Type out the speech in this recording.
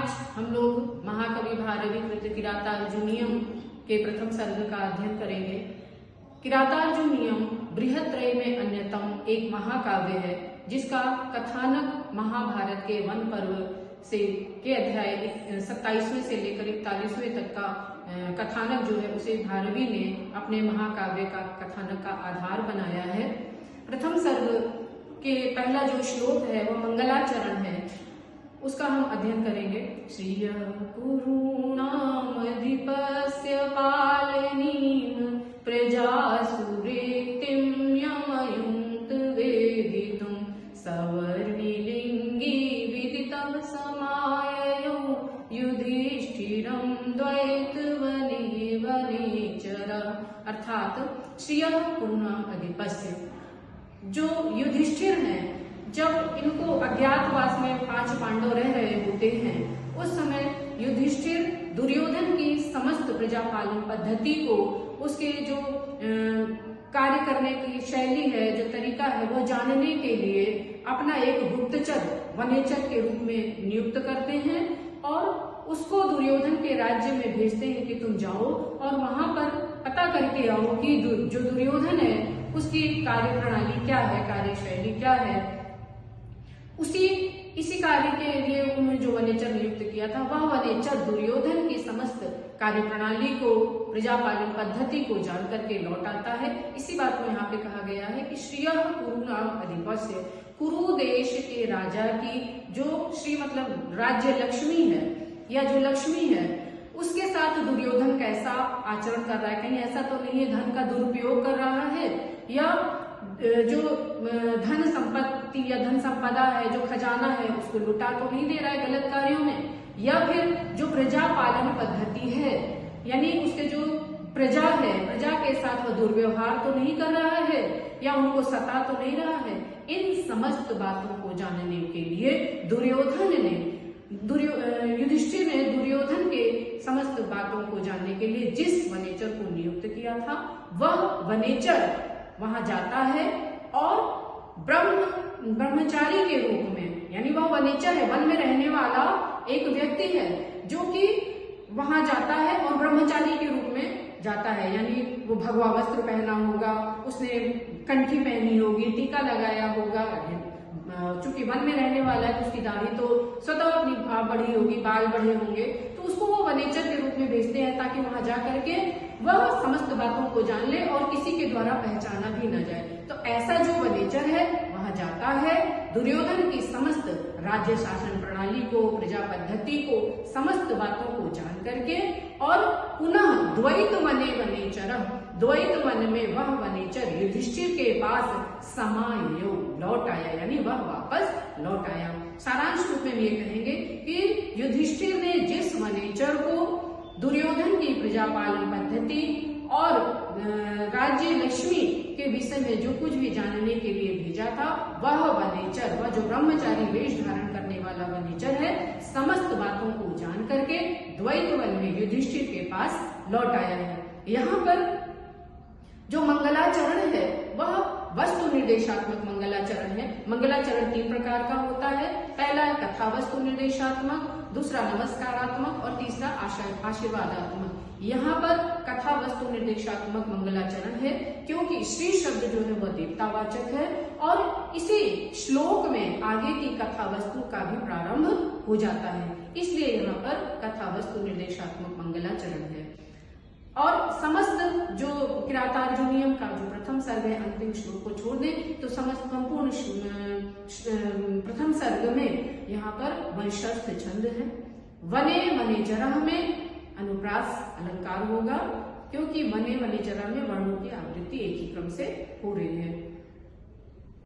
आज हम लोग महाकवि भारवी कृत किरातार्जुनीयम के प्रथम सर्ग का अध्ययन करेंगे। किरातार्जुनीयम बृहत्त्रय में अन्यतम एक महाकाव्य है, जिसका कथानक महाभारत के वन पर्व से के अध्याय 27वें से लेकर 41वें तक का कथानक जो है उसे भारवी ने अपने महाकाव्य का कथानक का आधार बनाया है। प्रथम सर्ग के पहला जो श्लोक है वह मंगलाचरण है, उसका हम अध्ययन करेंगे। श्रियः कुरूणामधिपस्य पालनीं प्रजासुरेक्तिं यमयुक्त वेदितुं सवर्णिलिङ्गी विदितं समाययौ युधिष्ठिरं द्वैतवने वनेचर। अर्थात श्रियः कुरूणामधिपस्य, जो युधिष्ठिर हैं, जब इनको अज्ञातवास में 5 पांडव रह रहे होते हैं, उस समय युधिष्ठिर दुर्योधन की समस्त प्रजा पालन पद्धति को, उसके जो कार्य करने की शैली है, जो तरीका है, वो जानने के लिए अपना एक गुप्तचर वनेचर के रूप में नियुक्त करते हैं और उसको दुर्योधन के राज्य में भेजते हैं कि तुम जाओ और वहां पर पता करके आओ कि जो दुर्योधन है उसकी कार्य प्रणाली क्या है, कार्यशैली क्या है। इसी कार्य के लिए उन्होंने जो वनेचर नियुक्त किया था, वह वनेचर दुर्योधन की समस्त कार्य प्रणाली को, प्रजापालन पद्धति को जान करके लौट आता है। इसी बात को यहाँ पे कहा गया है कि श्रियः कुरूणाम अधिपस्य, कुरु देश के राजा की जो श्री मतलब राज्य लक्ष्मी है या जो लक्ष्मी है, उसके साथ दुर्योधन कैसा आचरण कर रहा है। कहीं ऐसा तो नहीं है धन का दुरुपयोग कर रहा है, या जो धन संपत्ति या धन संपदा है, जो खजाना है, उसको लुटा तो नहीं दे रहा है गलत कार्यों में, या फिर जो प्रजा पालन पद्धति है, यानी उसके जो प्रजा है, प्रजा के साथ वह दुर्व्यवहार तो नहीं कर रहा है या उनको सता तो नहीं रहा है। इन समस्त बातों को जानने के लिए युधिष्ठिर ने दुर्योधन के समस्त बातों को जानने के लिए जिस वनेचर को नियुक्त किया था, वह वनेचर वहां जाता है और ब्रह्मचारी के रूप में, यानी वह वनेचर है, वन में रहने वाला एक व्यक्ति है जो कि वहां जाता है और ब्रह्मचारी के रूप में जाता है। यानी वो भगवा वस्त्र पहना होगा, उसने कंठी पहनी होगी, टीका लगाया होगा। चूंकि वन में रहने वाला है तो उसकी दाढ़ी तो स्वतः अपनी बढ़ी होगी, बाल बढ़े होंगे, तो उसको वो वनेचर के रूप में भेजते हैं ताकि वहां जा करके वह समस्त बातों को जान ले और किसी के द्वारा पहचाना भी न जाए। तो ऐसा जो वनेचर है वहां जाता है, दुर्योधन की समस्त राज्य शासन प्रणाली को, प्रजा पद्धति को, समस्त बातों को जान करके और पुनः द्वैत वने वनेचरः, द्वैत वन में वह वनेचर युधिष्ठिर के पास समायो, लौट आया, यानी वह वापस लौट आया। सारांश रूप में ये कहेंगे कि युधिष्ठिर ने जिस वनेचर को दुर्योधन की प्रजापालन पद्धति और राज्य लक्ष्मी के विषय में जो कुछ भी जानने के लिए भेजा था, वह वनेचर, वह जो ब्रह्मचारी वेश धारण करने वाला वनेचर है, समस्त बातों को जान करके द्वैत वन में युधिष्ठिर के पास लौट आया है। यहाँ पर जो मंगलाचरण है वह वस्तु निर्देशात्मक मंगलाचरण है। मंगलाचरण 3 प्रकार का होता है। पहला कथा वस्तु निर्देशात्मक, दूसरा नमस्कारात्मक और तीसरा आशीर्वादात्मक। यहाँ पर कथा वस्तु निर्देशात्मक मंगलाचरण है क्योंकि श्री शब्द जो है वह देवतावाचक है और इसी श्लोक में आगे की कथा वस्तु का भी प्रारंभ हो जाता है, इसलिए यहाँ पर कथा वस्तु निर्देशात्मक मंगलाचरण है। और समस्त जो किरातार्जुनीयम का जो प्रथम सर्ग है, अंतिम श्लोक को छोड़ दें तो समस्त संपूर्ण प्रथम सर्ग में यहाँ पर वंशस्थ छंद है। वने वनेचरः में अनुप्रास अलंकार होगा क्योंकि वने वनेचरः में वर्णों की आवृत्ति एक ही क्रम से हो रही है।